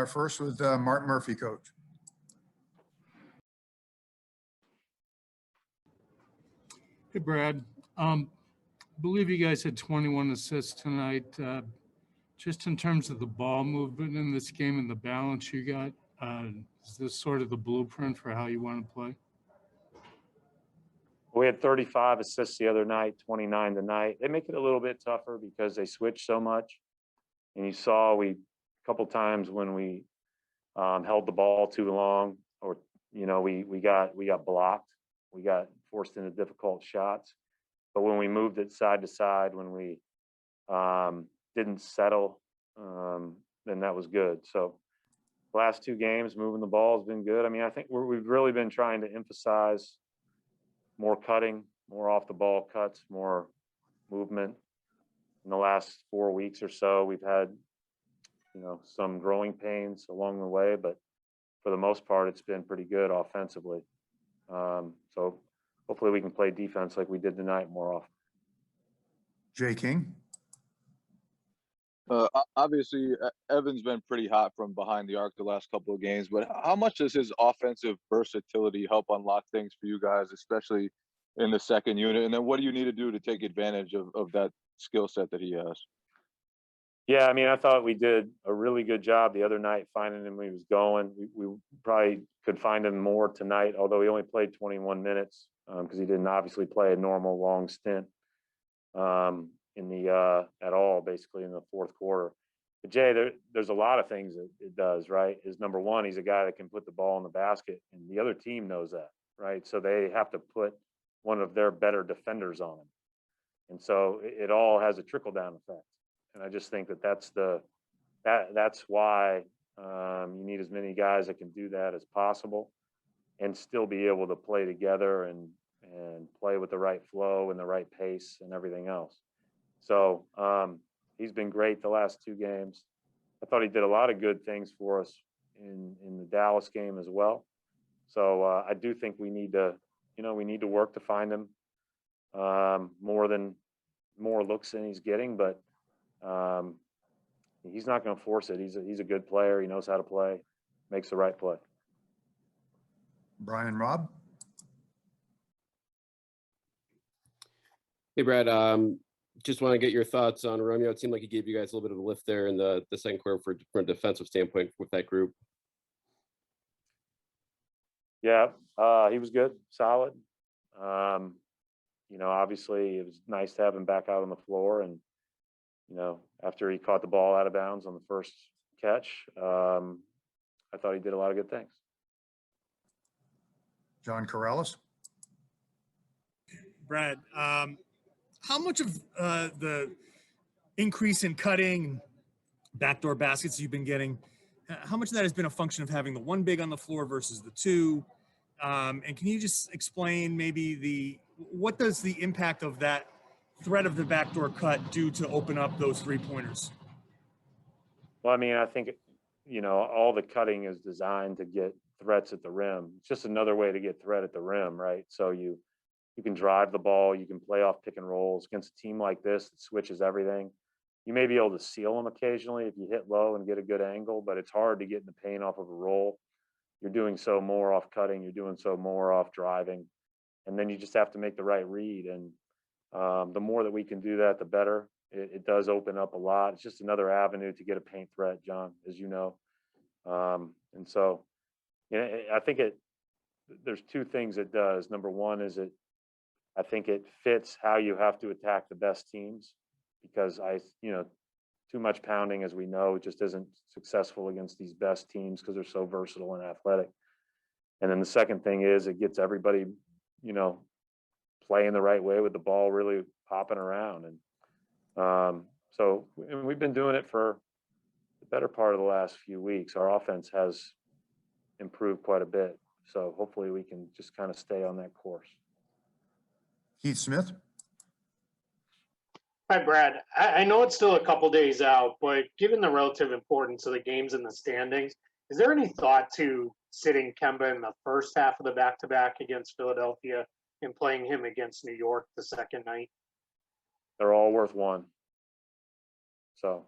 start first with Mark Murphy, coach. Hey, Brad. I believe you guys had 21 assists tonight. Just in terms of the ball movement in this game and the balance you got, is this sort of the blueprint for how you want to play? We had 35 assists the other night, 29 tonight. They make it a little bit tougher because they switch so much. And you saw a couple times when we held the ball too long, or we got blocked. We got forced into difficult shots. But when we moved it side to side, when we didn't settle, then that was good. So last two games, moving the ball has been good. I mean, I think we've really been trying to emphasize more cutting, more off the ball cuts, more movement. In the last 4 weeks or so, we've had, some growing pains along the way, but for the most part, it's been pretty good offensively. So hopefully we can play defense like we did tonight more often. Jay King. Obviously, Evan's been pretty hot from behind the arc the last couple of games, but how much does his offensive versatility help unlock things for you guys, especially in the second unit? And then what do you need to do to take advantage of that skill set that he has? Yeah, I mean, I thought we did a really good job the other night finding him when he was going. We probably could find him more tonight, although he only played 21 minutes because he didn't obviously play a normal long stint. At all, basically in the fourth quarter. But Jay, there's a lot of things that it does, right? Is number one, he's a guy that can put the ball in the basket, and the other team knows that, right? So they have to put one of their better defenders on him. And so it all has a trickle down effect. And I just think that's why you need as many guys that can do that as possible and still be able to play together and play with the right flow and the right pace and everything else. So he's been great the last two games. I thought he did a lot of good things for us in the Dallas game as well. So I do think we need to work to find him more looks than he's getting, but he's not going to force it. He's a good player. He knows how to play, makes the right play. Brian Robb. Hey, Brad. Just want to get your thoughts on Romeo. It seemed like he gave you guys a little bit of a lift there in the second quarter from a defensive standpoint with that group. Yeah, he was good, solid. Obviously it was nice to have him back out on the floor, and after he caught the ball out of bounds on the first catch, I thought he did a lot of good things. John Corrales. Brad, how much of the increase in cutting, backdoor baskets you've been getting, how much of that has been a function of having the one big on the floor versus the two? And can you just explain maybe what does the impact of that threat of the backdoor cut do to open up those 3-pointers? Well, I mean, I think, all the cutting is designed to get threats at the rim. It's just another way to get threat at the rim, right? So you can drive the ball, you can play off pick and rolls against a team like this that switches everything. You may be able to seal them occasionally if you hit low and get a good angle, but it's hard to get in the paint off of a roll. You're doing so more off cutting, you're doing so more off driving, and then you just have to make the right read. And the more that we can do that, the better. It does open up a lot. It's just another avenue to get a paint threat, John, as you know. And so, I think there's two things it does. Number one is I think it fits how you have to attack the best teams, because too much pounding, as we know, just isn't successful against these best teams because they're so versatile and athletic. And then the second thing is it gets everybody, playing the right way with the ball really popping around. And so we've been doing it for the better part of the last few weeks. Our offense has improved quite a bit. So hopefully we can just kind of stay on that course. Keith Smith. Hi, Brad. I know it's still a couple days out, but given the relative importance of the games in the standings, is there any thought to sitting Kemba in the first half of the back-to-back against Philadelphia and playing him against New York the second night? They're all worth one. So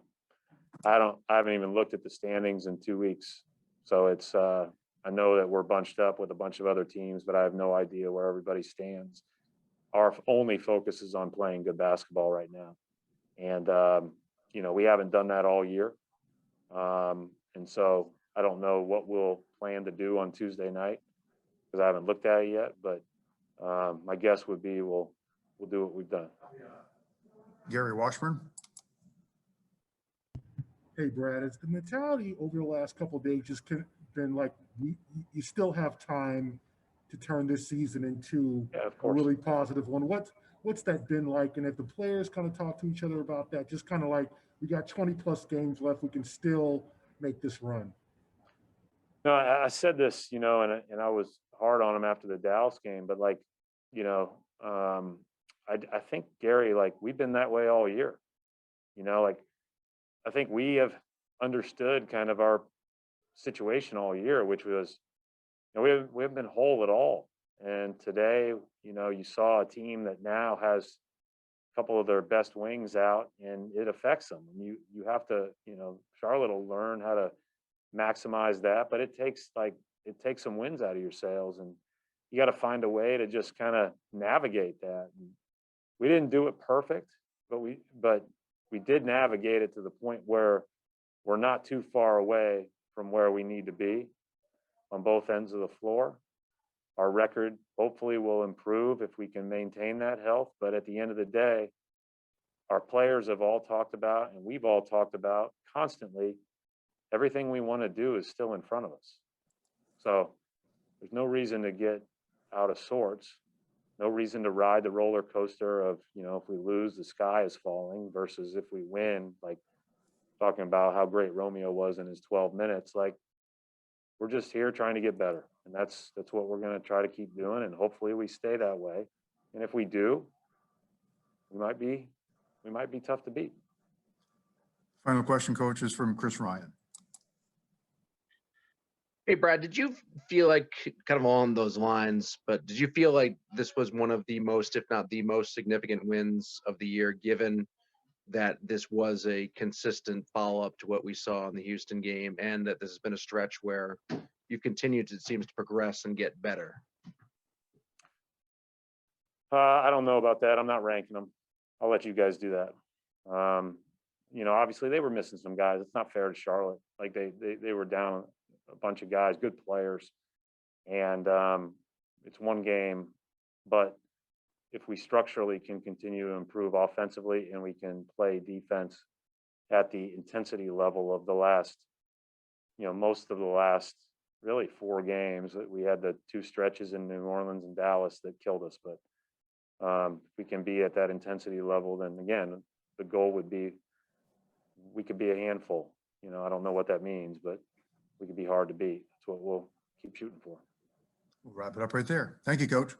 I haven't even looked at the standings in 2 weeks. So it's, I know that we're bunched up with a bunch of other teams, but I have no idea where everybody stands. Our only focus is on playing good basketball right now. And, you know, we haven't done that all year. And so I don't know what we'll plan to do on Tuesday night because I haven't looked at it yet, but my guess would be we'll do what we've done. Gary Washburn. Hey, Brad, has the mentality over the last couple of days just been like, you still have time to turn this season into Yeah, of a course. really positive one? What's that been like? And if the players kind of talk to each other about that, just kind of like, we got 20 plus games left, we can still make this run. No, I said this, you know, and I was hard on him after the Dallas game, but like, you know, I think Gary, like we've been that way all year, you know, like I think we have understood kind of our situation all year, which was, you know, we haven't been whole at all. And today, you know, you saw a team that now has a couple of their best wings out and it affects them. And you have to, you know, Charlotte will learn how to maximize that, but it takes some wins out of your sails and you got to find a way to just kind of navigate that. And we didn't do it perfect, but we did navigate it to the point where we're not too far away from where we need to be on both ends of the floor. Our record hopefully will improve if we can maintain that health. But at the end of the day, our players have all talked about, and we've all talked about constantly, everything we want to do is still in front of us. So there's no reason to get out of sorts. No reason to ride the roller coaster of, you know, if we lose, the sky is falling versus if we win, like talking about how great Romeo was in his 12 minutes. Like, we're just here trying to get better. And that's what we're going to try to keep doing. And hopefully we stay that way. And if we do, we might be tough to beat. Final question, coach, is from Chris Ryan. Hey, Brad, did you feel like, kind of along those lines, but did you feel like this was one of the most, if not the most significant wins of the year, given that this was a consistent follow-up to what we saw in the Houston game and that this has been a stretch where you've continued, it seems, to progress and get better? I don't know about that. I'm not ranking them. I'll let you guys do that. You know, obviously they were missing some guys. It's not fair to Charlotte. Like they were down a bunch of guys, good players. And it's one game, but if we structurally can continue to improve offensively and we can play defense at the intensity level of the last, you know, most of the last really 4 games, we had the 2 stretches in New Orleans and Dallas that killed us. But if we can be at that intensity level, then again, the goal would be we could be a handful. You know, I don't know what that means, but we could be hard to beat. That's what we'll keep shooting for. We'll wrap it up right there. Thank you, coach.